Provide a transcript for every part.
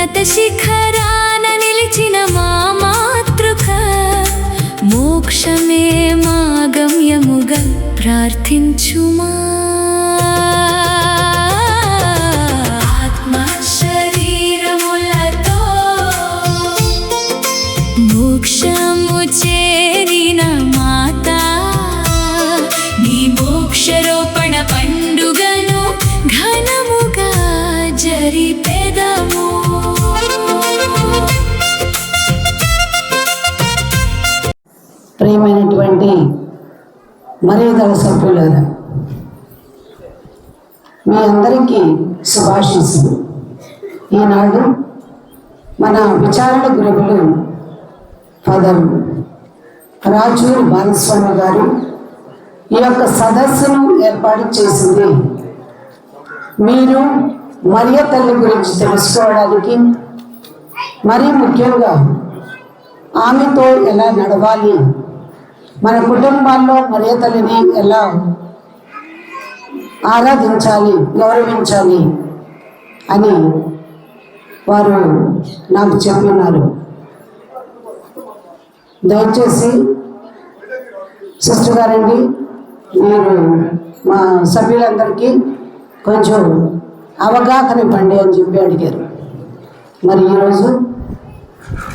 ఉన్నత శిఖరాన నిలిచిన మా మాతృక, మోక్షమే మా గమ్యముగా ప్రార్థించుమా. ఆత్మ శరీరములతో మోక్షము చేరిన మాత, నీ మోక్షరోపణ పండుగను ఘనముగా జరిపెదము. ప్రియమైనటువంటి మర్యాదల సభ్యులారా, మీ అందరికీ శుభాశీస్సులు. ఈనాడు మన విచారణ గురువులు ఫాదర్ రాజూరి బాలస్వామి గారు ఈ యొక్క సదస్సును ఏర్పాటు చేసింది మీరు మరియ తల్లి గురించి తెలుసుకోవడానికి, మరీ ముఖ్యంగా ఆమెతో ఎలా నడవాలి, మన కుటుంబాల్లో మరియ తల్లిని ఎలా ఆరాధించాలి, గౌరవించాలి అని వారు నాకు చెప్పినారు. దయచేసి సిస్టర్ గారండి, మీరు మా సభ్యులందరికీ కొంచెం అవగాహన ఇవ్వండి అని చెప్పి అడిగారు. మరి ఈరోజు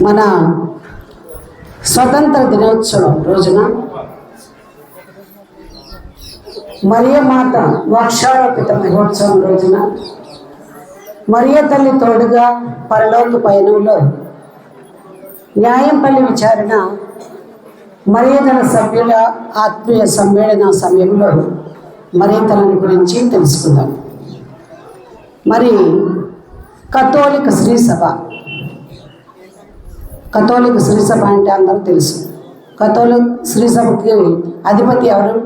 మన స్వతంత్ర దినోత్సవం రోజున మరియమాత మోక్షారోపిత మహోత్సవం రోజున మరియ తల్లి తోడుగా పరలోక పయనంలో న్యాయంపల్లి విచారణ మరియదల సభ్యుల ఆత్మీయ సమ్మేళన సమయంలో మరియతలని గురించి తెలుసుకుందాం. మరి కథోలిక శ్రీ సభ అంటే అందరూ తెలుసు. కథోలిక శ్రీ సభకి అధిపతి ఎవరు?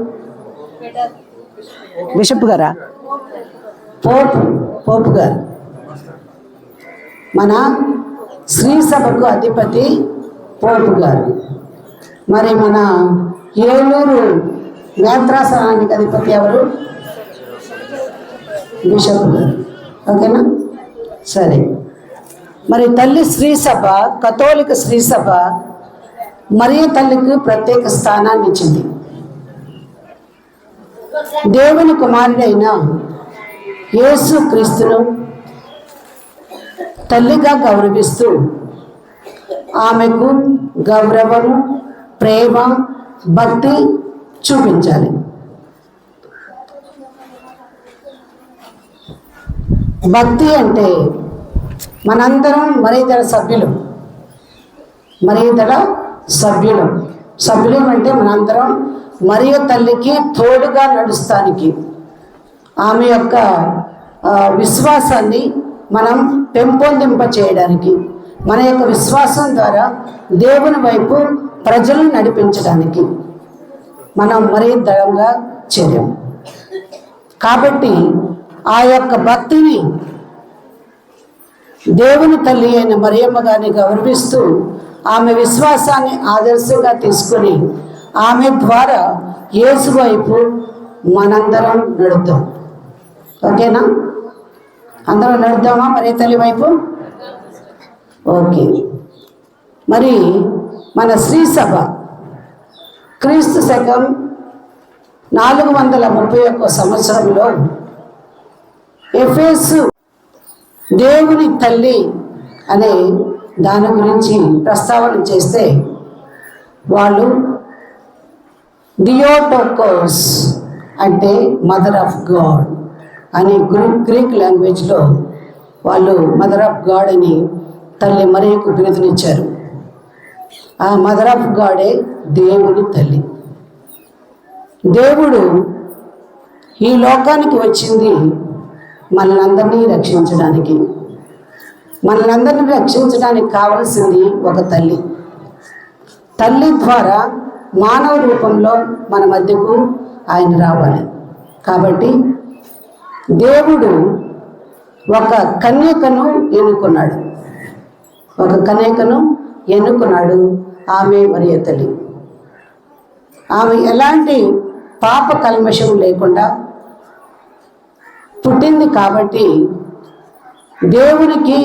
బిషప్ గారా? పోపు గారు. మన శ్రీ సభకు అధిపతి పోపు గారు. మరి మన ఏలూరు నేత్రాసనానికి అధిపతి ఎవరు? బిషప్ గారు. ఓకేనా? సరే. మరి తల్లి శ్రీ సభ, కథోలిక శ్రీ సభ మరియ తల్లికి ప్రత్యేక స్థానాన్ని ఇచ్చింది. దేవుని కుమారుడైన యేసు క్రీస్తును తల్లిగా గౌరవిస్తూ ఆమెకు గౌరవం, ప్రేమ, భక్తి చూపించాలి. భక్తి అంటే మనందరం మరియదల సభ్యులు అంటే మనందరం మరియ తల్లికి తోడుగా నడుస్తానికి, ఆమె యొక్క విశ్వాసాన్ని మనం పెంపొందింప చేయడానికి, మన యొక్క విశ్వాసం ద్వారా దేవుని వైపు ప్రజలను నడిపించడానికి మనం మరియదలంగా చేరాం. కాబట్టి ఆ యొక్క భక్తిని దేవుని తల్లి అయిన మరియమ్మ గారిని గౌరవిస్తూ ఆమె విశ్వాసాన్ని ఆదర్శంగా తీసుకొని ఆమె ద్వారా యేసు వైపు మనందరం నడుద్దాం. ఓకేనా? అందరం నడుద్దామా మరియ తల్లి వైపు? ఓకే. మరి మన శ్రీ సభ క్రీస్తు శకం 431 సంవత్సరంలో ఎఫెసు దేవుని తల్లి అనే దాని గురించి ప్రస్తావన చేస్తే వాళ్ళు థియోటోకోస్ అంటే మదర్ ఆఫ్ గాడ్ అని గ్రీక్ లాంగ్వేజ్లో వాళ్ళు మదర్ ఆఫ్ గాడ్ అని తల్లి మరియకు బిరుదునిచ్చారు. ఆ మదర్ ఆఫ్ గాడే దేవుని తల్లి. దేవుడు ఈ లోకానికి వచ్చింది మనల్ని రక్షించడానికి కావలసింది ఒక తల్లి. తల్లి ద్వారా మానవ రూపంలో మన మధ్యకు ఆయన రావాలి. కాబట్టి దేవుడు ఒక కన్యకను ఎన్నుకున్నాడు. ఆమె మరియ తల్లి. ఆమె ఎలాంటి పాప కల్మషం లేకుండా పుట్టింది. కాబట్టి దేవునికి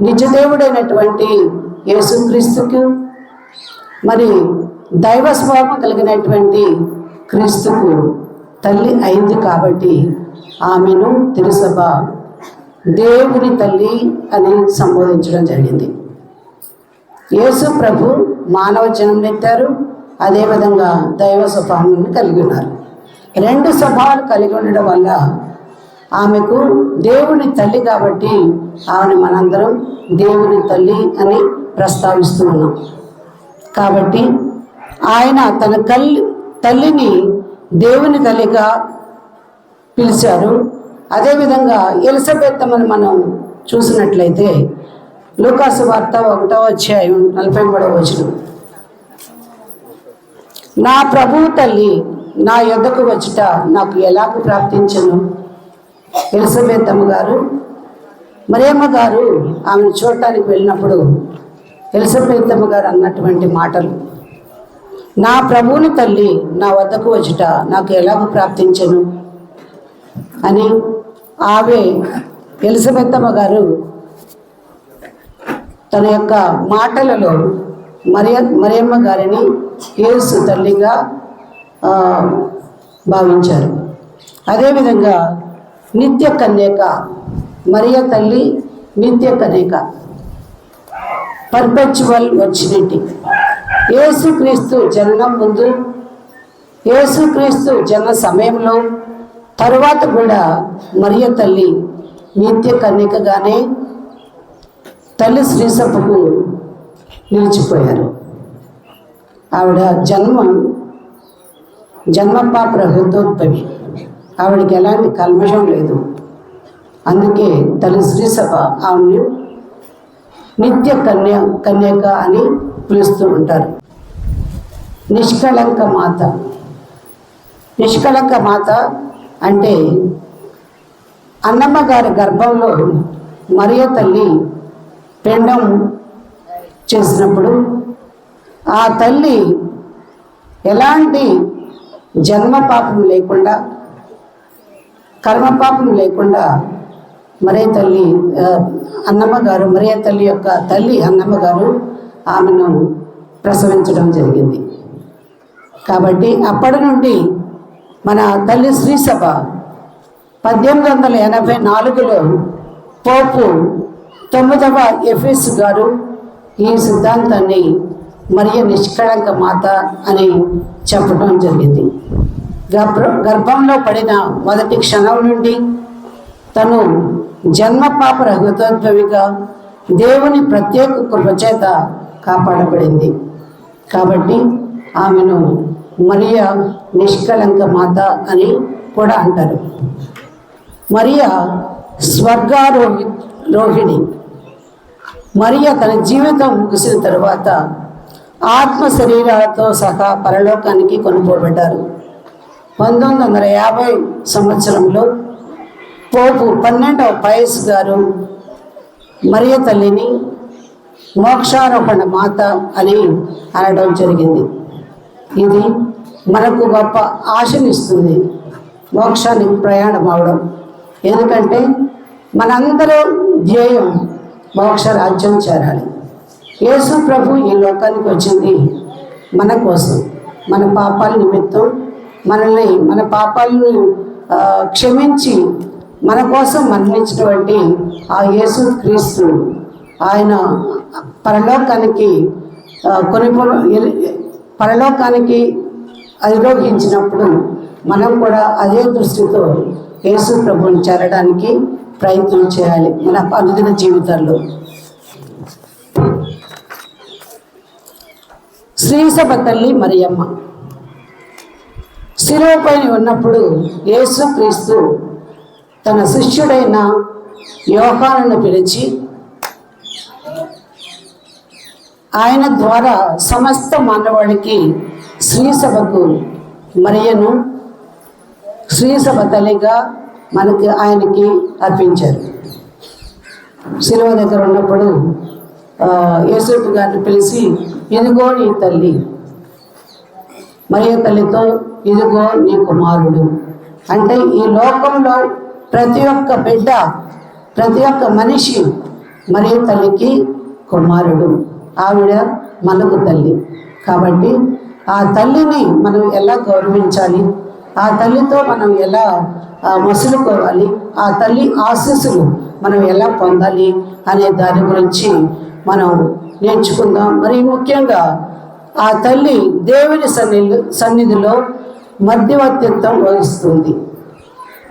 నిజదేవుడైనటువంటి యేసుక్రీస్తుకు మరి దైవ స్వభావం కలిగినటువంటి క్రీస్తుకు తల్లి అయింది కాబట్టి ఆమెను తిరుసభ దేవుని తల్లి అని సంబోధించడం జరిగింది. యేసు ప్రభు మానవ జన్మ ఎత్తారు, అదేవిధంగా దైవ స్వభావాన్ని కలిగి ఉన్నారు. రెండు స్వభావాలు కలిగి ఉండడం వల్ల ఆమెకు దేవుని తల్లి కాబట్టి ఆమెను మనందరం దేవుని తల్లి అని ప్రస్తావిస్తూ ఉన్నాం. కాబట్టి ఆయన తన తల్లిని దేవుని తల్లిగా పిలిచారు. అదేవిధంగా ఎలిజబెత్తమ్మని మనం చూసినట్లయితే లూకాసు వార్త 1వ అధ్యాయం 43వ వచనం, నా ప్రభువు తల్లి నా యొద్దకు వచ్చుట నాకు ఎలాగ ప్రాప్తించను. ఎలిజబెత్తమ్మ గారు మరియమ్మ గారు ఆమెను చూడటానికి వెళ్ళినప్పుడు ఎలిజబెత్తమ్మ గారు అన్నటువంటి మాటలు, నా ప్రభువుని తల్లి నా వద్దకు వచ్చుట నాకు ఎలాగ ప్రాప్తించను అని ఆమె ఎలిజబెత్తమ్మ గారు తన యొక్క మాటలలో మరియమ్మ గారిని యేసు తల్లిగా భావించారు. అదేవిధంగా నిత్య కన్యక మరియ తల్లి నిత్య కన్యక, పర్పెచువల్ వర్జినిటీ. యేసుక్రీస్తు జననం ముందు, యేసుక్రీస్తు జనన సమయంలో, తరువాత కూడా మరియ తల్లి నిత్య కన్యకగానే తల్లి శ్రీసభకు నిలిచిపోయారు. ఆవిడ జన్మపాప రహితోద్భవి, ఆవిడకి ఎలాంటి కల్మషం లేదు. అందుకే తల్లి శ్రీసభ ఆమెను నిత్య కన్యక అని పిలుస్తూ ఉంటారు. నిష్కళంక మాత. నిష్కళంక మాత అంటే అన్నమ్మ గారి గర్భంలో మరియ తల్లి పిండం చేసినప్పుడు ఆ తల్లి ఎలాంటి జన్మపాపం లేకుండా, కర్మపాపం లేకుండా మరియ తల్లి అన్నమ్మ గారు, మరియ తల్లి యొక్క తల్లి అన్నమ్మ గారు ఆమెను ప్రసవించడం జరిగింది. కాబట్టి అప్పటి నుండి మన తల్లి శ్రీసభ 1884లో పోపు 9వ ఎఫెస్ గారు ఈ సిద్ధాంతాన్ని మరియ నిష్కళంక మాత అని చెప్పడం జరిగింది. గర్భంలో పడిన మొదటి క్షణం నుండి తను జన్మపాప రహితోద్భవిగా దేవుని ప్రత్యేక కృపచేత కాపాడబడింది. కాబట్టి ఆమెను మరియ నిష్కళంక మాత అని కూడా అంటారు. మరియ స్వర్గారోహిణి. మరియ తన జీవితం ముగిసిన తర్వాత ఆత్మ శరీరాలతో సహా పరలోకానికి కొనుక్కోబడ్డారు. 1950 సంవత్సరంలో పోపు 12వ పయస్ గారు మరియ తల్లిని మోక్షారోహణ మాత అని అనడం జరిగింది. ఇది మనకు గొప్ప ఆశనిస్తుంది, మోక్షానికి ప్రయాణం అవడం. ఎందుకంటే మనందరూ ధ్యేయం మోక్ష రాజ్యం చేరాలి. యేసు ప్రభు ఈ లోకానికి వచ్చింది మన కోసం, మన పాపాల నిమిత్తం మన పాపాలను క్షమించి మన కోసం మరణించినటువంటి ఆ యేసు క్రీస్తు ఆయన పరలోకానికి అధిరోహించినప్పుడు మనం కూడా అదే దృష్టితో యేసు ప్రభువుని చేరడానికి ప్రయత్నం చేయాలి మన అనుదిన జీవితాల్లో. శ్రీసభ తల్లి మరియమ్మ శిలువపైన ఉన్నప్పుడు యేసుక్రీస్తు తన శిష్యుడైన యోహానును పిలిచి ఆయన ద్వారా సమస్త మానవాళికి శ్రీసభకు మరియను శ్రీసభ తల్లిగా ఆయనకి అర్పించారు. శిలువ దగ్గర ఉన్నప్పుడు యేసూపు గారిని పిలిచి, ఇదిగో నీ తల్లి, మరియ తల్లితో ఇదిగో నీ కుమారుడు. అంటే ఈ లోకంలో ప్రతి ఒక్క బిడ్డ, ప్రతి ఒక్క మనిషి మరియ తల్లికి కుమారుడు, ఆవిడ మనకు తల్లి. కాబట్టి ఆ తల్లిని మనం ఎలా గౌరవించాలి, ఆ తల్లితో మనం ఎలా మసులుకోవాలి, ఆ తల్లి ఆశీస్సులు మనం ఎలా పొందాలి అనే దాని గురించి మనం నేర్చుకుందాం. మరి ముఖ్యంగా ఆ తల్లి దేవుని సన్నిధిలో మధ్యవర్తిత్వం వహిస్తుంది.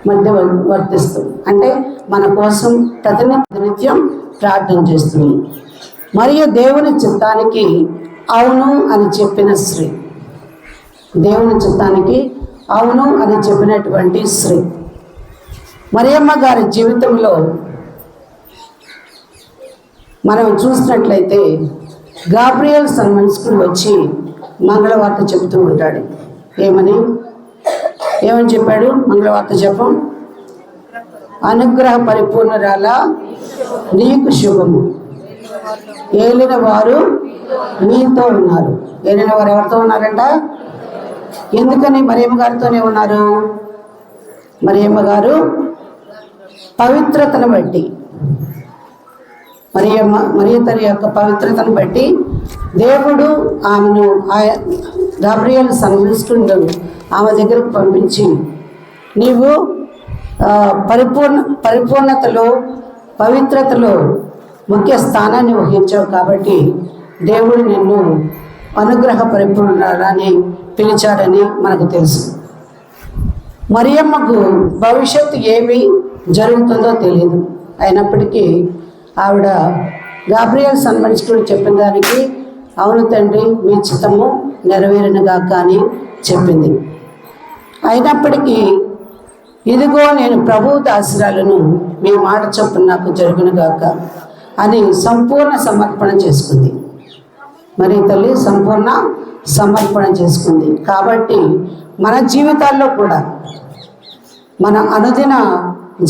మధ్యవర్తిస్తుంది అంటే మన కోసం ప్రతినిత్యం ప్రార్థన చేస్తుంది. మరియు దేవుని చిత్తానికి అవును అని చెప్పిన స్త్రీ, దేవుని చిత్తానికి అవును అని చెప్పినటువంటి స్త్రీ. మరియమ్మ గారి జీవితంలో మనం చూసినట్లయితే గాబ్రియల్ సన్మనస్కుడు వచ్చి మంగళవార్త చెబుతూ ఉంటాడు. ఏమని చెప్పాడు? మంగళవార్త చెప్పం, అనుగ్రహ పరిపూర్ణరాల నీకు శుభము, ఏలిన వారు మీతో ఉన్నారు. ఏలిన వారు ఎవరితో ఉన్నారంట? ఎందుకని మరియమ్మ గారితోనే ఉన్నారు? మరియమ్మ గారు పవిత్రతను బట్టి, మరియ తల్లి యొక్క పవిత్రతను బట్టి దేవుడు ఆమెను గాబ్రియల్ సన్మనస్కుడు ఆమె దగ్గరకు పంపించి, నీవు పరిపూర్ణతలో పవిత్రతలో ముఖ్య స్థానాన్ని వహించావు కాబట్టి దేవుడు నిన్ను అనుగ్రహ పరిపూర్ణాలని పిలిచాడని మనకు తెలుసు. మరియమ్మకు భవిష్యత్తు ఏమి జరుగుతుందో తెలియదు. అయినప్పటికీ ఆవిడ గాబ్రియల్ సన్మనస్కుడు చెప్పిన దానికి అవును తండ్రి మీ చిత్తము నెరవేరినగాక అని చెప్పింది. అయినప్పటికీ ఇదిగో నేను ప్రభువు దాసురాలను, మీ మాట చొప్పున నాకు జరుగునుగాక అని సంపూర్ణ సమర్పణ చేసుకుంది. మరి తల్లి సంపూర్ణ సమర్పణ చేసుకుంది. కాబట్టి మన జీవితాల్లో కూడా, మన అనుదిన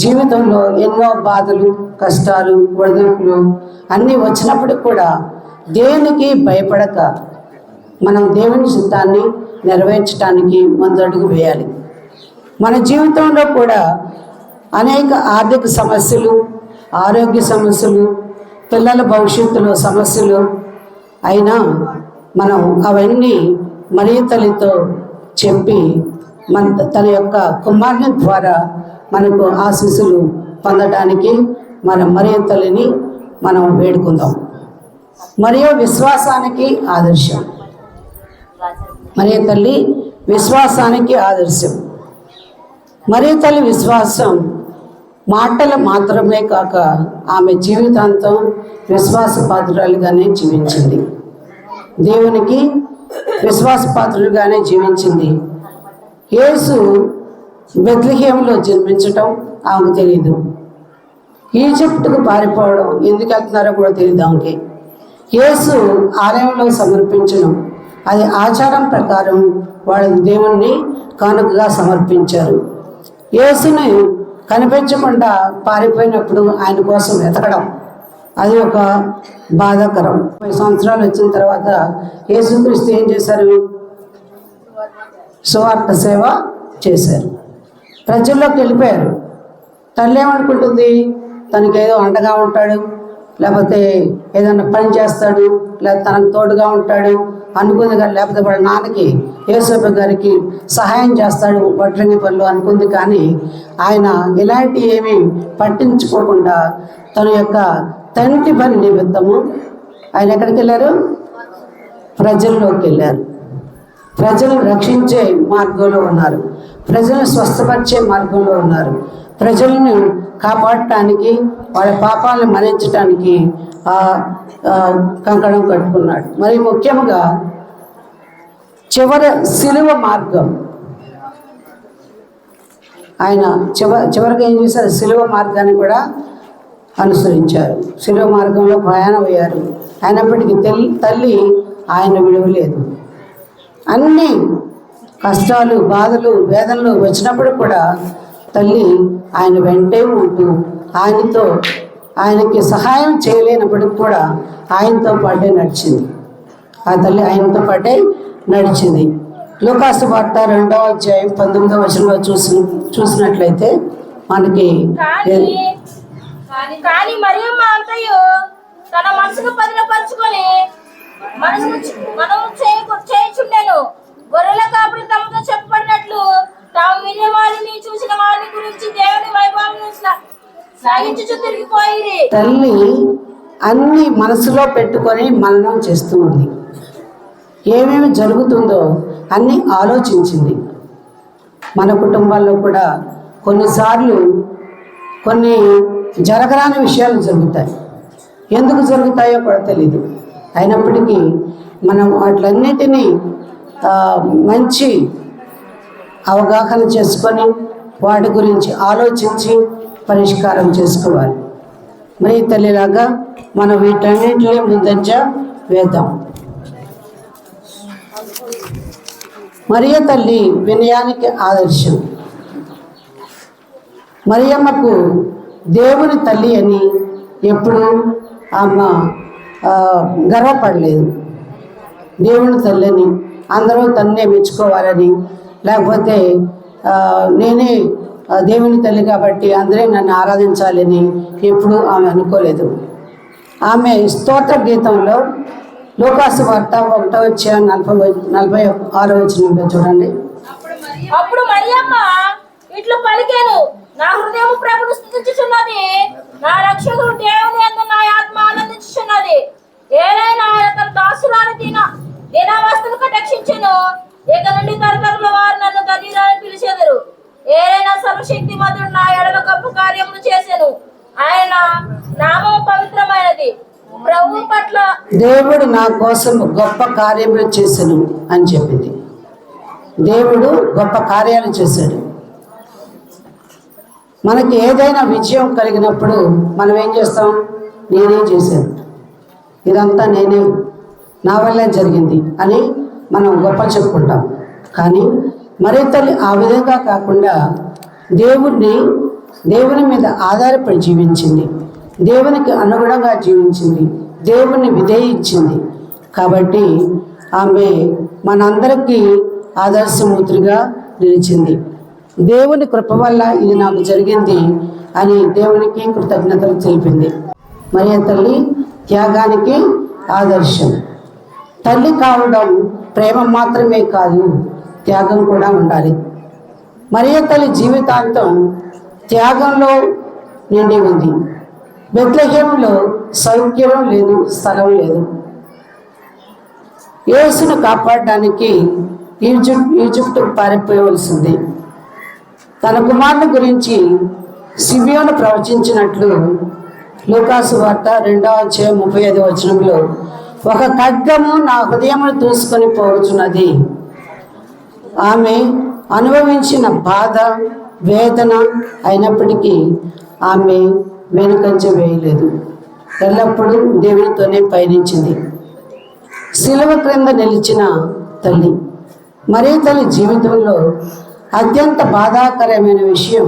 జీవితంలో ఎన్నో బాధలు, కష్టాలు, ఒడిదుడుకులు అన్నీ వచ్చినప్పుడు కూడా దేవునికి భయపడక మనం దేవుని చిత్తాన్ని నెరవేర్చడానికి ముందడుగు వేయాలి. మన జీవితంలో కూడా అనేక ఆర్థిక సమస్యలు, ఆరోగ్య సమస్యలు, పిల్లల భవిష్యత్తులో సమస్యలు అయినా మనం అవన్నీ మరియ తల్లితో చెప్పి తన యొక్క కుమారుని ద్వారా మనకు ఆశీస్సులు పొందడానికి మన మరియ తల్లిని మనం వేడుకుందాం. మరియు విశ్వాసానికి ఆదర్శం. మరియ తల్లి విశ్వాసానికి ఆదర్శం. మరియ తల్లి విశ్వాసం మాటలు మాత్రమే కాక ఆమె జీవితాంతం విశ్వాసపాత్రురాలుగానే జీవించింది. దేవునికి విశ్వాసపాత్రులుగానే జీవించింది. యేసు బెత్లెహేములో జన్మించటం ఆమెకు తెలియదు. ఈజిప్టుకు పారిపోవడం ఎందుకు వెళ్తున్నారో కూడా తెలియదు ఆమెకి. యేసు ఆలయంలో సమర్పించడం, అది ఆచారం ప్రకారం వాళ్ళు దేవుణ్ణి కానుకగా సమర్పించారు. యేసుని కనిపించకుండా పారిపోయినప్పుడు ఆయన కోసం వెతకడం, అది ఒక బాధాకరం. 30 సంవత్సరాలు వచ్చిన తర్వాత యేసుక్రీస్తు ఏం చేశారు? సువార్త సేవ చేశారు. ప్రజల్లోకి వెళ్ళిపోయారు. తల్లి ఏమనుకుంటుంది? తనకేదో అండగా ఉంటాడు, లేకపోతే ఏదైనా పని చేస్తాడు, లేకపోతే తనకు తోడుగా ఉంటాడు అనుకుంది. కానీ లేకపోతే వాళ్ళ నాన్నకి యేసప్ప గారికి సహాయం చేస్తాడు వడ్రంగి పనులు అనుకుంది. కానీ ఆయన ఇలాంటి ఏమీ పట్టించుకోకుండా తన యొక్క తండ్రి పని నిమిత్తము ఆయన ఎక్కడికి వెళ్ళారు? ప్రజల్లోకి వెళ్ళారు. ప్రజలను రక్షించే మార్గంలో ఉన్నారు, ప్రజలను స్వస్థపరిచే మార్గంలో ఉన్నారు, ప్రజలను కాపాడటానికి, వాళ్ళ పాపాలను మన్నించటానికి కంకణం కట్టుకున్నాడు. మరి ముఖ్యంగా సిలువ మార్గం ఆయన చివరికి ఏం చేశారు? సిలువ మార్గాన్ని కూడా అనుసరించారు. సిలువ మార్గంలో ప్రయాణం అయ్యారు. అయినప్పటికీ తల్లి ఆయన విడవలేదు. అన్ని కష్టాలు, బాధలు, వేదనలు వచ్చినప్పుడు కూడా తల్లి ఆయన వెంటే ఉంటూ ఆయనకి సహాయం చేయలేనప్పటికి కూడా ఆయనతో పాటే నడిచింది. ఆ తల్లి ఆయనతో పాటే నడిచింది. లూకాసు వార్త 2వ అధ్యాయం 19వ వచనంలో చూసినట్లయితే మనకి కానీ మరియమ్మ అంతయు తన మనసును పదిలపరుచుకొని మనం చేయుచుండెను. గొర్రెల కాపురి తమతో చెప్పబడినట్లు తాము వినే వారిని చూసిన వారిని గురించి దేవుని వైభవం సాగించుచు తిరిగిపోయి. తల్లి అన్ని మనసులో పెట్టుకొని మననం చేస్తూ ఉంది. ఏమేమి జరుగుతుందో అన్నీ ఆలోచించింది. మన కుటుంబాల్లో కూడా కొన్నిసార్లు కొన్ని జరగరాని విషయాలు జరుగుతాయి. ఎందుకు జరుగుతాయో కూడా తెలీదు. అయినప్పటికీ మనం వాటిలన్నిటినీ మంచి అవగాహన చేసుకొని వాటి గురించి ఆలోచించి పరిష్కారం చేసుకోవాలి. మరి తల్లిలాగా మనం వీటన్నిటిని ముందంజ వేద్దాం. మరియ తల్లి వినయానికి ఆదర్శం. మరియమ్మకు దేవుని తల్లి అని ఎప్పుడు ఆమె గర్వపడలేదు. దేవుని తల్లిని అందరూ తన్నే మెచ్చుకోవాలని, లేకపోతే నేనే దేవుని తల్లి కాబట్టి అందరూ నన్ను ఆరాధించాలని ఎప్పుడు ఆమె అనుకోలేదు. ఆమె స్తోత్ర గీతంలో లూకాసు వార్త 1:46 చూడండి. అప్పుడు మరియమ్మ ఇట్లు పలికెను, నా హృదయం ప్రభువును స్తుతించుచున్నది, నా రక్షకుడు దేవుని యందు నా ఆత్మ ఆనందించుచున్నది. ఏలైనా ఆయన తన దాసురాలి దీనావస్థను కటాక్షించెను. ఇక నుండి తరతరముల వారు నన్ను ధన్యురాలని పిలిచెదరు. ఏలైనా సర్వశక్తి మంతుడు నా ఎడల గొప్ప కార్యములు చేసెను. ఆయన నామము పవిత్రమైనది. ప్రభు పట్ల దేవుడు నా కోసం గొప్ప కార్యములు చేశాను అని చెప్పింది. దేవుడు గొప్ప కార్యాలు చేశాడు. మనకి ఏదైనా విజయం కలిగినప్పుడు మనం ఏం చేస్తాం? నేనే చేశాను, ఇదంతా నేనే, నా వల్లే జరిగింది అని మనం గొప్ప చెప్పుకుంటాం. కానీ మరి తల్లి ఆ విధంగా కాకుండా దేవుని మీద ఆధారపడి జీవించింది, దేవునికి అనుగుణంగా జీవించింది, దేవుని విధేయించింది. కాబట్టి ఆమె మనందరికీ ఆదర్శమూర్తిగా నిలిచింది. దేవుని కృప వల్ల ఇది నాకు జరిగింది అని దేవునికి కృతజ్ఞతలు తెలిపింది. మరియ తల్లి త్యాగానికి ఆదర్శం. తల్లి కావడం ప్రేమ మాత్రమే కాదు, త్యాగం కూడా ఉండాలి. మరియ తల్లి జీవితాంతం త్యాగంలో నిండి ఉంది. బెత్లెహేములో సౌఖ్యం లేదు, స్థలం లేదు. యేసును కాపాడడానికి ఈజిప్టుకు పారిపోవలసింది. తన కుమారుని గురించి సిమియోను ప్రవచించినట్లు లూకాసు వార్త 2:35 ఒక ఖడ్గము నా హృదయమును దూసుకొని పోవచ్చున్నది. ఆమె అనుభవించిన బాధ, వేదన అయినప్పటికీ ఆమె వెనుకంజ వేయలేదు. ఎల్లప్పుడూ దేవునితోనే పయనించింది. శిలువ క్రింద నిలిచిన తల్లి. మరీ తల్లి జీవితంలో అత్యంత బాధాకరమైన విషయం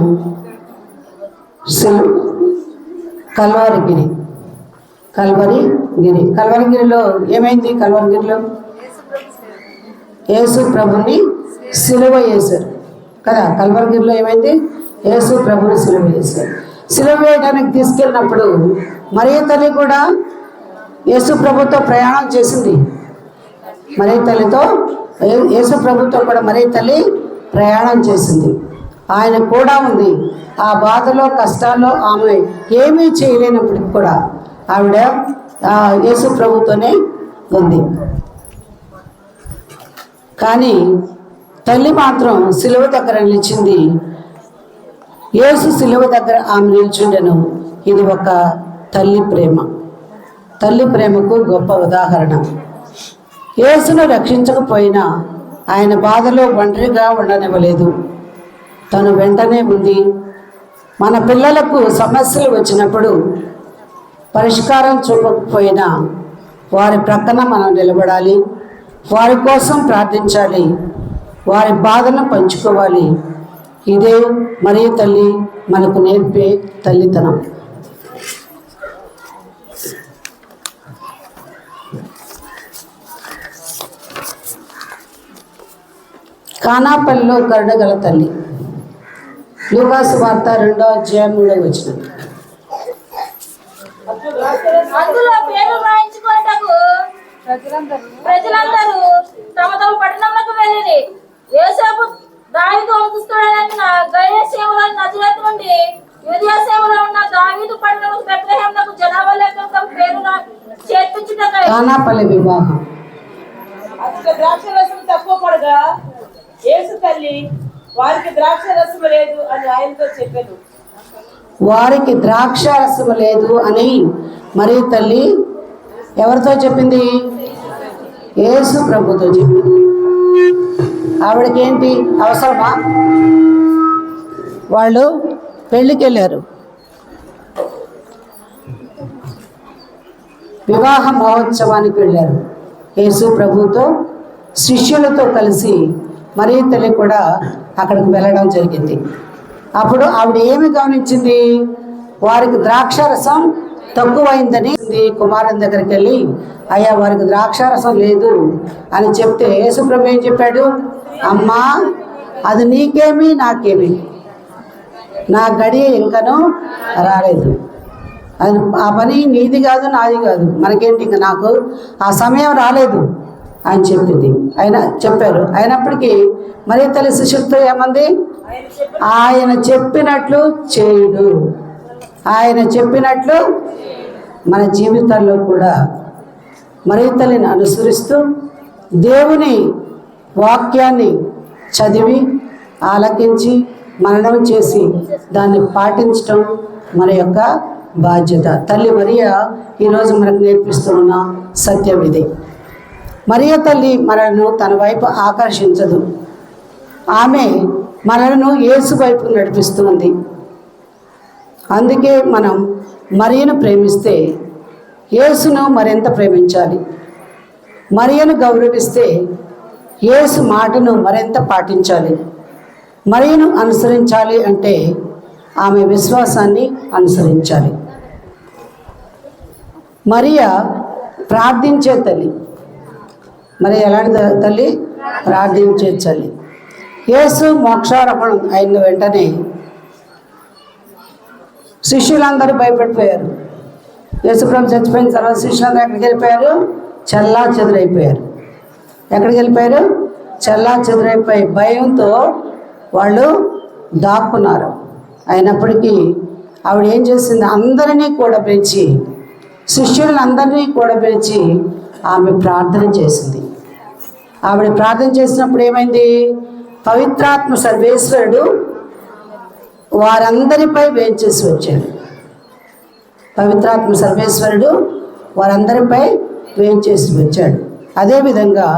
కల్వరిగిరిలో ఏమైంది? కల్వరిగిరిలో యేసు ప్రభుని సిలువ వేశారు కదా. కల్వరిగిరిలో ఏమైంది? యేసు ప్రభుని సిలువ వేశారు. సిలువ వేయడానికి తీసుకెళ్ళినప్పుడు మరియ తల్లి కూడా యేసు ప్రభుతో ప్రయాణం చేసింది. మరియ తల్లితో యేసు ప్రభుతో కూడా మరియ తల్లి ప్రయాణం చేసింది. ఆయన కూడా ఉంది. ఆ బాధలో, కష్టాల్లో ఆమె ఏమీ చేయలేనప్పటికీ కూడా ఆవిడ యేసు ప్రభుతోనే ఉంది. కానీ తల్లి మాత్రం సిలువ దగ్గర నిలిచింది. యేసు సిలువ దగ్గర ఆమె నిల్చుండెను. ఇది ఒక తల్లి ప్రేమ. తల్లి ప్రేమకు గొప్ప ఉదాహరణ. యేసును రక్షించకపోయినా ఆయన బాధలో ఒంటరిగా ఉండనివ్వలేదు. తను వెంటనే ఉంది. మన పిల్లలకు సమస్యలు వచ్చినప్పుడు పరిష్కారం చూపకపోయినా వారి ప్రక్కన మనం నిలబడాలి, వారి కోసం ప్రార్థించాలి, వారి బాధను పంచుకోవాలి. ఇదే మరియ తల్లి మనకు నేర్పే తల్లితనం. కానాపల్లిలో కరుణగల తల్లి. లూకాసు వార్త 2:3 అందులో పేరు రాయించుకునేటకు ప్రజలందరూ తమ తమ పట్టణంలోకి వెళ్ళిరి. యోసేపు దావీదు వంశస్థుడైన గయసేముల నజరేతు నుండి యూదయ సేవలో ఉన్న దావీదు పట్టణం బెత్లెహేమునకు జనాభా లెక్కలతో పేరు చేర్పించుటకై కానాపల్లి వివాహం. అధిక ద్రాక్ష రసం తక్కువ పడగా యేసు తల్లి వారికి ద్రాక్ష రసం లేదు అని ఆయనతో చెప్పాను. వారికి ద్రాక్ష రసము లేదు అని మరి తల్లి ఎవరితో చెప్పింది? యేసు ప్రభుతో చెప్పింది. ఆవిడకేంటి అవసరమా? వాళ్ళు పెళ్ళికి వెళ్ళారు, వివాహ మహోత్సవానికి వెళ్ళారు. యేసు ప్రభుతో శిష్యులతో కలిసి మరి తల్లి కూడా అక్కడికి వెళ్ళడం జరిగింది. అప్పుడు ఆవిడ ఏమి గమనించింది? వారికి ద్రాక్షారసం తక్కువైందని కుమారుని దగ్గరికి వెళ్ళి, అయ్యా వారికి ద్రాక్షారసం లేదు అని చెప్తే యేసుప్రభు ఏం చెప్పాడు? అమ్మా, అది నీకేమి నాకేమి, నా గడియ ఇంకనూ రాలేదు. అది ఆ పని నీది కాదు నాది కాదు, మనకేంటి, ఇంకా నాకు ఆ సమయం రాలేదు అని చెప్పింది. చెప్పారు. అయినప్పటికీ మరి తల్లి శిష్యులతో ఏమంది? ఆయన చెప్పినట్లు చేయుడు. ఆయన చెప్పినట్లు మన జీవితాల్లో కూడా మరి తల్లిని అనుసరిస్తూ దేవుని వాక్యాన్ని చదివి ఆలకించి మననం చేసి దాన్ని పాటించటం మన యొక్క బాధ్యత. తల్లి మరియా ఈరోజు మనకు నేర్పిస్తున్న సత్యం ఇది. మరియ తల్లి మనను తన వైపు ఆకర్షించదు, ఆమె మనలను యేసు వైపు నడిపిస్తుంది. అందుకే మనం మరియను ప్రేమిస్తే యేసును మరింత ప్రేమించాలి. మరియను గౌరవిస్తే యేసు మాటను మరింత పాటించాలి. మరియను అనుసరించాలి అంటే ఆమె విశ్వాసాన్ని అనుసరించాలి. మరియ ప్రార్థించే తల్లి. మరి ఎలాంటి తల్లి? ప్రార్థించే తల్లి. యేసు మోక్షారోహణం అయిన వెంటనే శిష్యులందరూ భయపడిపోయారు. యేసుప్రభు చచ్చిపోయిన తర్వాత శిష్యులందరూ ఎక్కడికి వెళ్ళిపోయారు? చల్లా చెదురైపోయారు. ఎక్కడికి వెళ్ళిపోయారు? చల్లా చెదురైపోయి భయంతో వాళ్ళు దాక్కున్నారు. అయినప్పటికీ ఆవిడ ఏం చేసింది? అందరినీ కూడా పిలిచి, శిష్యులందరినీ కూడా పిలిచి ఆమె ప్రార్థన చేసింది. ఆవిడ ప్రార్థన చేసినప్పుడు ఏమైంది? పవిత్రాత్మ సర్వేశ్వరుడు వారందరిపై వేంచేసి వచ్చాడు. పవిత్రాత్మ సర్వేశ్వరుడు వారందరిపై వేంచేసి వచ్చాడు. అదేవిధంగా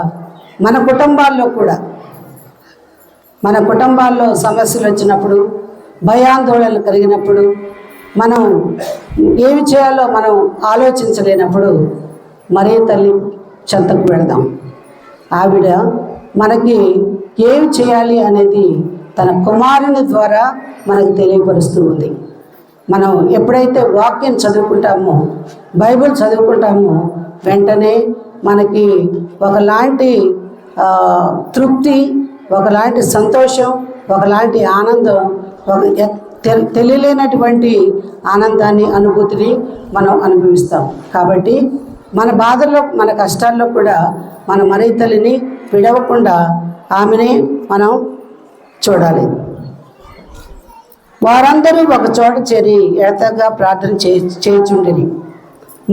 మన కుటుంబాల్లో కూడా, మన కుటుంబాల్లో సమస్యలు వచ్చినప్పుడు, భయాందోళనలు కలిగినప్పుడు, మనం ఏమి చేయాలో మనం ఆలోచించలేనప్పుడు మరీ తల్లి చెంతకు వెళదాం. ఆవిడ మనకి ఏమి చేయాలి అనేది తన కుమారుని ద్వారా మనకు తెలియపరుస్తూ ఉంది. మనం ఎప్పుడైతే వాక్యం చదువుకుంటామో, బైబిల్ చదువుకుంటామో, వెంటనే మనకి ఒకలాంటి తృప్తి, ఒకలాంటి సంతోషం, ఒకలాంటి ఆనందం, తెలియలేనటువంటి ఆనందాన్ని, అనుభూతిని మనం అనుభవిస్తాం. కాబట్టి మన బాధల్లో, మన కష్టాల్లో కూడా మన మరి తల్లిని విడవకుండా ఆమెనే మనం చూడాలి. వారందరూ ఒక చోట చేరి ఎడతగా ప్రార్థన చేయుచుండిరి.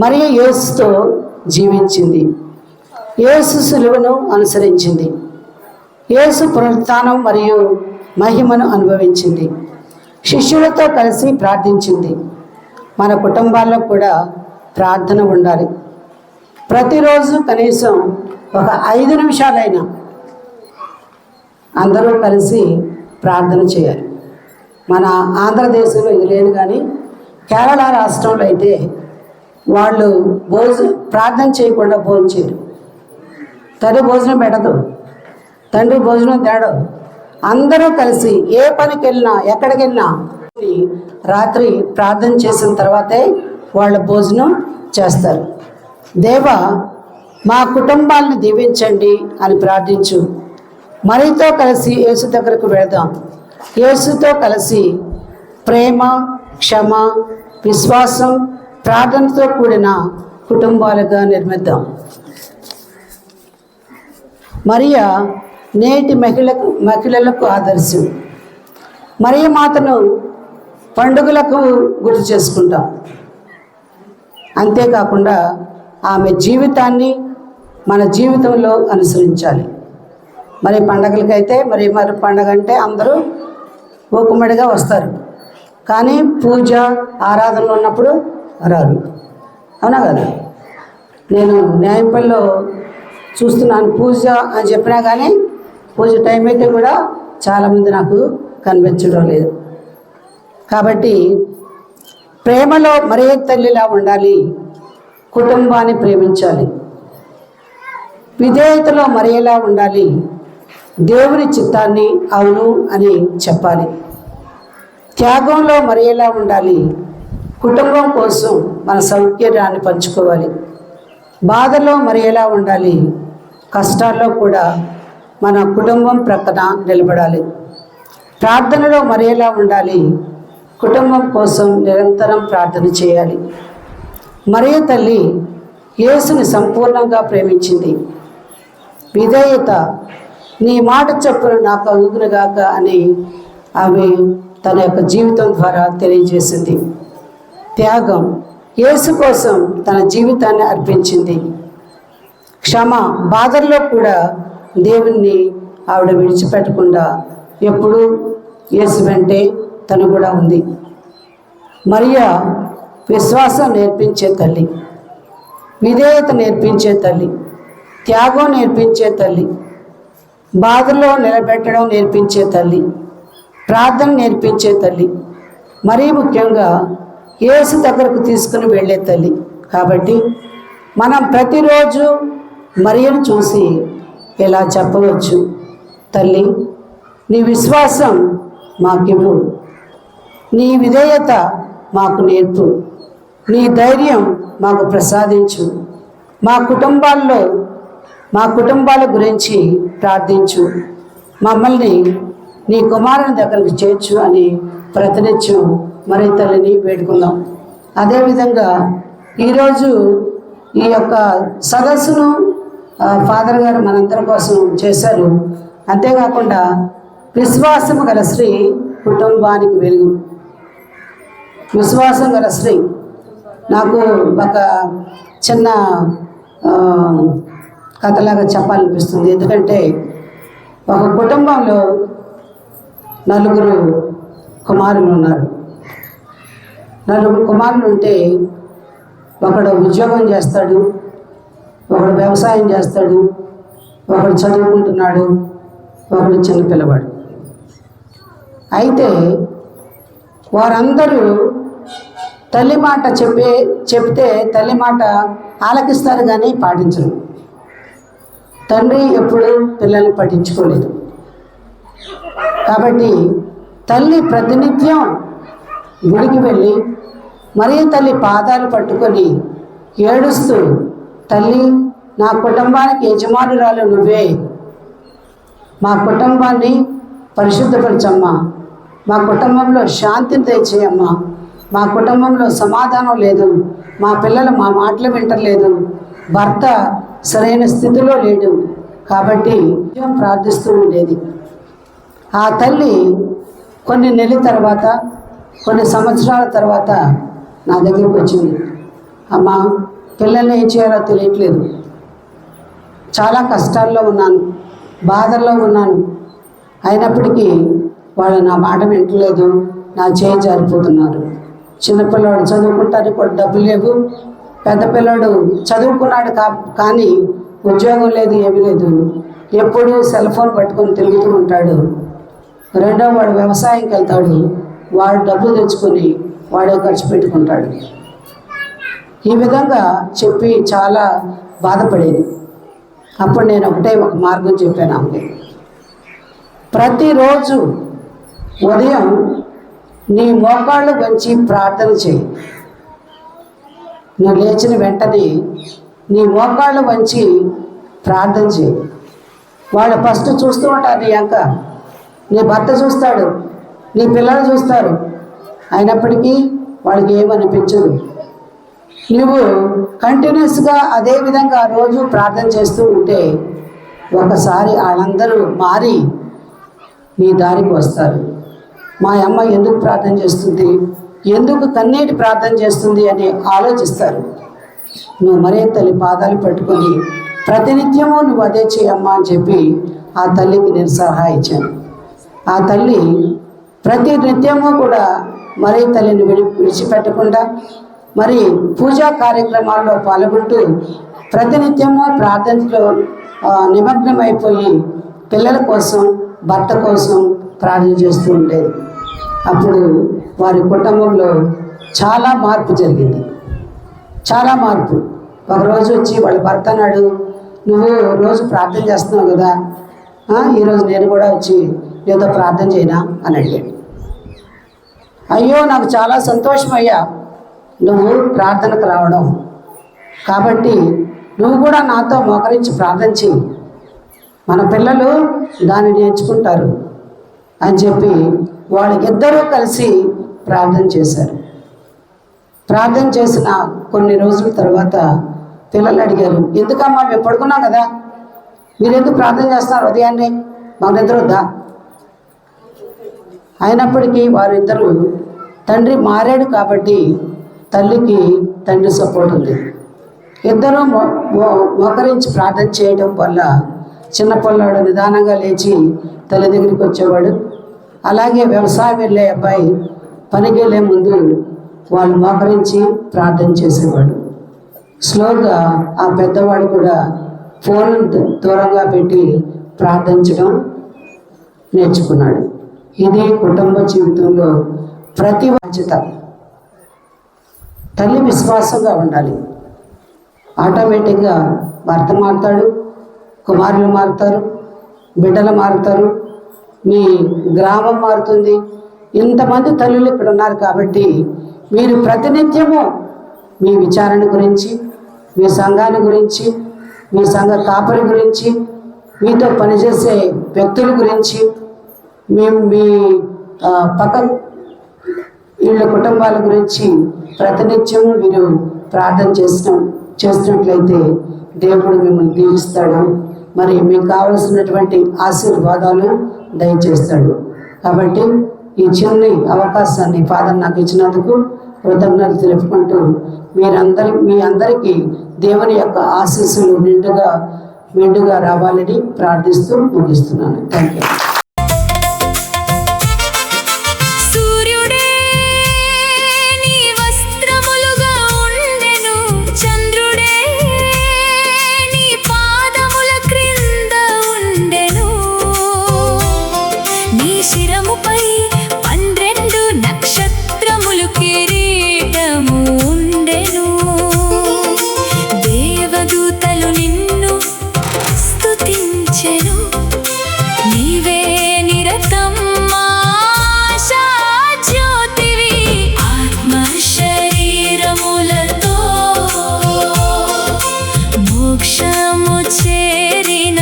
మరియు యేసుతో జీవించింది. యేసు సిలువను అనుసరించింది. యేసు పునరుత్థానం మరియు మహిమను అనుభవించింది. శిష్యులతో కలిసి ప్రార్థించింది. మన కుటుంబాల్లో కూడా ప్రార్థన ఉండాలి. ప్రతిరోజు కనీసం ఒక 5 నిమిషాలైనా అందరూ కలిసి ప్రార్థన చేయాలి. మన ఆంధ్రదేశంలో ఇది లేదు, కానీ కేరళ రాష్ట్రంలో అయితే వాళ్ళు ప్రార్థన చేయకుండా భోజనం చేయరు. తల్లి భోజనం పెట్టదు, తండ్రి భోజనం తేడు. అందరూ కలిసి ఏ పనికి వెళ్ళినా, ఎక్కడికి వెళ్ళినా రాత్రి ప్రార్థన చేసిన తర్వాతే వాళ్ళ భోజనం చేస్తారు. దేవా, మా కుటుంబాలను దీవించండి అని ప్రార్థించు. మరితో కలిసి యేసు దగ్గరకు వెళదాం. యేసుతో కలిసి ప్రేమ, క్షమ, విశ్వాసం, ప్రార్థనతో కూడిన కుటుంబాలుగా నిర్మిద్దాం. మరియా నేటి మహిళలకు ఆదర్శం. మరియ మాతను పండుగలకు గుర్తు చేసుకుంటాం. అంతేకాకుండా ఆమె జీవితాన్ని మన జీవితంలో అనుసరించాలి. మరి పండగలకైతే మరి పండగ అంటే అందరూ ఒక్కమడిగా వస్తారు, కానీ పూజ ఆరాధనలు ఉన్నప్పుడు రారు. అవునా కదా? నేను న్యాయంపల్లిలో చూస్తున్నాను, పూజ అని చెప్పినా కానీ పూజ టైం అయితే కూడా చాలామంది నాకు కనిపించడం లేదు. కాబట్టి ప్రేమలో మరే తల్లిలా ఉండాలి, కుటుంబాన్ని ప్రేమించాలి. విధేయతలో మరేలా ఉండాలి, దేవుని చిత్తాన్ని అవును అని చెప్పాలి. త్యాగంలో మరేలా ఉండాలి, కుటుంబం కోసం మన సౌకర్యాన్ని పంచుకోవాలి. బాధలో మరేలా ఉండాలి, కష్టాల్లో కూడా మన కుటుంబం ప్రక్కన నిలబడాలి. ప్రార్థనలో మరేలా ఉండాలి, కుటుంబం కోసం నిరంతరం ప్రార్థన చేయాలి. మరియ తల్లి యేసుని సంపూర్ణంగా ప్రేమించింది. విధేయత, నీ మాట చొప్పున నాకు అగునుగాక అని ఆమె తన యొక్క జీవితం ద్వారా తెలియజేసింది. త్యాగం, యేసు కోసం తన జీవితాన్ని అర్పించింది. క్షమ, బాధల్లో కూడా దేవుణ్ణి ఆవిడ విడిచిపెట్టకుండా ఎప్పుడూ యేసు వెంటే తను కూడా ఉంది. మరియా విశ్వాసం నేర్పించే తల్లి, విధేయత నేర్పించే తల్లి, త్యాగం నేర్పించే తల్లి, బాధలో నిలబెట్టడం నేర్పించే తల్లి, ప్రార్థన నేర్పించే తల్లి, మరీ ముఖ్యంగా యేసు దగ్గరకు తీసుకుని వెళ్ళే తల్లి. కాబట్టి మనం ప్రతిరోజు మరియను చూసి ఇలా చెప్పవచ్చు, తల్లి నీ విశ్వాసం మాకివ్వు, నీ విధేయత మాకు నేర్పు, నీ ధైర్యం మాకు ప్రసాదించు, మా కుటుంబాల గురించి ప్రార్థించు, మమ్మల్ని నీ కుమారుని దగ్గరకు చేర్చు అని ప్రతినిత్యం మరి తల్లిని వేడుకుందాం. అదేవిధంగా ఈరోజు ఈ యొక్క సదస్సును ఫాదర్ గారు మనందరి కోసం చేశారు. అంతేకాకుండా విశ్వాసము గల స్త్రీ కుటుంబానికి వెలుగు. విశ్వాసం గల స్త్రీ, నాకు ఒక చిన్న కథలాగా చెప్పాలనిపిస్తుంది. ఎందుకంటే ఒక కుటుంబంలో 4 కుమారులు ఉన్నారు. 4 కుమారులు ఉంటే ఒకడు ఉద్యోగం చేస్తాడు, ఒకడు వ్యవసాయం చేస్తాడు, ఒకడు చదువుకుంటున్నాడు, ఒకడు చిన్న పిల్లవాడు. అయితే వారందరూ తల్లి మాట చెప్తే తల్లి మాట ఆలకిస్తారు కానీ పాటించరు. తండ్రి ఎప్పుడు పిల్లల్ని పట్టించుకోలేదు. కాబట్టి తల్లి ప్రతినిత్యం గుడికి వెళ్ళి మరియ తల్లి పాదాలు పట్టుకొని ఏడుస్తూ, తల్లి నా కుటుంబానికి యజమానురాలు నువ్వే, మా కుటుంబాన్ని పరిశుద్ధపరచమ్మా, మా కుటుంబంలో శాంతిని తెచ్చేయమ్మా, మా కుటుంబంలో సమాధానం లేదు, మా పిల్లలు మా మాటలు వింటలేదు, భర్త సరైన స్థితిలో లేడు, కాబట్టి ప్రార్థిస్తూ ఉండేది. ఆ తల్లి కొన్ని నెలల తర్వాత, కొన్ని సంవత్సరాల తర్వాత నా దగ్గరికి వచ్చింది. అమ్మా, పిల్లల్ని ఏం చేయాలో తెలియట్లేదు, చాలా కష్టాల్లో ఉన్నాను, బాధల్లో ఉన్నాను, అయినప్పటికీ వాళ్ళు నా మాట వింటలేదు, నా చేయి జారిపోతున్నారు. చిన్నపిల్లాడు చదువుకుంటానికి కూడా డబ్బులు లేవు, పెద్ద పిల్లాడు చదువుకున్నాడు కానీ ఉద్యోగం లేదు, ఏమీ లేదు, ఎప్పుడూ సెల్ ఫోన్ పట్టుకొని తిరుగుతూ ఉంటాడు. రెండో వాడు వ్యవసాయంకి వెళ్తాడు, వాడు డబ్బులు తెచ్చుకొని వాడే ఖర్చు పెట్టుకుంటాడు. ఈ విధంగా చెప్పి చాలా బాధపడేది. అప్పుడు నేను ఒక మార్గం చెప్పాను ఆమెకి. ప్రతిరోజు ఉదయం నీ మోకాళ్ళు వంచి ప్రార్థన చేయి. నువ్వు లేచిన వెంటనే నీ మోకాళ్ళు వంచి ప్రార్థన చేయి. వాళ్ళు ఫస్ట్ చూస్తూ ఉంటారు, నీ అక్క, నీ భర్త చూస్తాడు, నీ పిల్లలు చూస్తారు, అయినప్పటికీ వాళ్ళకి ఏమనిపించదు. నువ్వు కంటిన్యూస్గా అదే విధంగా రోజు ప్రార్థన చేస్తూ ఉంటే ఒకసారి వాళ్ళందరూ మారి నీ దారికి వస్తారు. మా అమ్మ ఎందుకు ప్రార్థన చేస్తుంది, ఎందుకు కన్నీటి ప్రార్థన చేస్తుంది అని ఆలోచిస్తారు. నువ్వు మరే తల్లి పాదాలు పట్టుకొని ప్రతినిత్యము నువ్వు అదే చేయమ్మా అని చెప్పి ఆ తల్లికి నేను సలహా ఇచ్చాను. ఆ తల్లి ప్రతి నిత్యము కూడా మరే తల్లిని విడిచిపెట్టకుండా మరి పూజా కార్యక్రమాల్లో పాల్గొంటూ ప్రతినిత్యము ప్రార్థనలో నిమగ్నమైపోయి పిల్లల కోసం భర్త కోసం ప్రార్థన చేస్తూ ఉండేది. అప్పుడు వారి కుటుంబంలో చాలా మార్పు జరిగింది, చాలా మార్పు. ఒకరోజు వచ్చి వాళ్ళ భర్త అన్నాడు, నువ్వు రోజు ప్రార్థన చేస్తున్నావు కదా, ఈరోజు నేను కూడా వచ్చి ఏదో ప్రార్థన చేయనా అని అడిగాడు. అయ్యో నాకు చాలా సంతోషమయ్యా నువ్వు ప్రార్థనకు రావడం, కాబట్టి నువ్వు కూడా నాతో మోకరించి ప్రార్థన చేయి, మన పిల్లలు దాన్ని నేర్చుకుంటారు అని చెప్పి వాళ్ళిద్దరూ కలిసి ప్రార్థన చేశారు. ప్రార్థన చేసిన కొన్ని రోజుల తర్వాత పిల్లలు అడిగారు, ఎందుకమ్మా మేము పడుకున్నాం కదా, మీరు ఎందుకు ప్రార్థన చేస్తున్నారు ఉదయాన్నే, మాకు నిద్ర వద్దా? అయినప్పటికీ వారిద్దరూ తండ్రి మారాడు కాబట్టి తల్లికి తండ్రి సపోర్ట్ ఉంది. ఇద్దరూ మోకరించి ప్రార్థన చేయడం వల్ల చిన్న పిల్లాడు నిదానంగా లేచి తల్లి దగ్గరికి వచ్చేవాడు. అలాగే వ్యవసాయం వెళ్ళే అబ్బాయి పనికి వెళ్ళే ముందు వాళ్ళు మోకరించి ప్రార్థన చేసేవాడు. స్లోగా ఆ పెద్దవాడు కూడా ఫోన్ దూరంగా పెట్టి ప్రార్థించడం నేర్చుకున్నాడు. ఇది కుటుంబ జీవితంలో ప్రతి బాధ్యత. తల్లి విశ్వాసంగా ఉండాలి. ఆటోమేటిక్గా భర్త మారుతాడు, కుమారులు మారుతారు, బిడ్డలు మారుతారు, మీ గ్రామం మారుతుంది. ఇంతమంది తల్లులు ఇక్కడ ఉన్నారు కాబట్టి మీరు ప్రతినిత్యము మీ విచారణ గురించి, మీ సంఘాన్ని గురించి, మీ సంఘ కాపరి గురించి, మీతో పనిచేసే వ్యక్తుల గురించి, మీ పక్క వీళ్ళ కుటుంబాల గురించి ప్రతినిత్యము మీరు ప్రార్థన చేసినట్లయితే దేవుడు మిమ్మల్ని దీవిస్తాడు. మరి మీకు కావలసినటువంటి ఆశీర్వాదాలు దయచేస్తాడు. కాబట్టి ఈ చిన్ని అవకాశాన్ని ఫాదర్ నాకు ఇచ్చినందుకు కృతజ్ఞతలు తెలుపుకుంటూ మీ అందరికీ దేవుని యొక్క ఆశీస్సులు మెండుగా రావాలని ప్రార్థిస్తూ ముగిస్తున్నాను. Thank you. మోక్షము చేరిన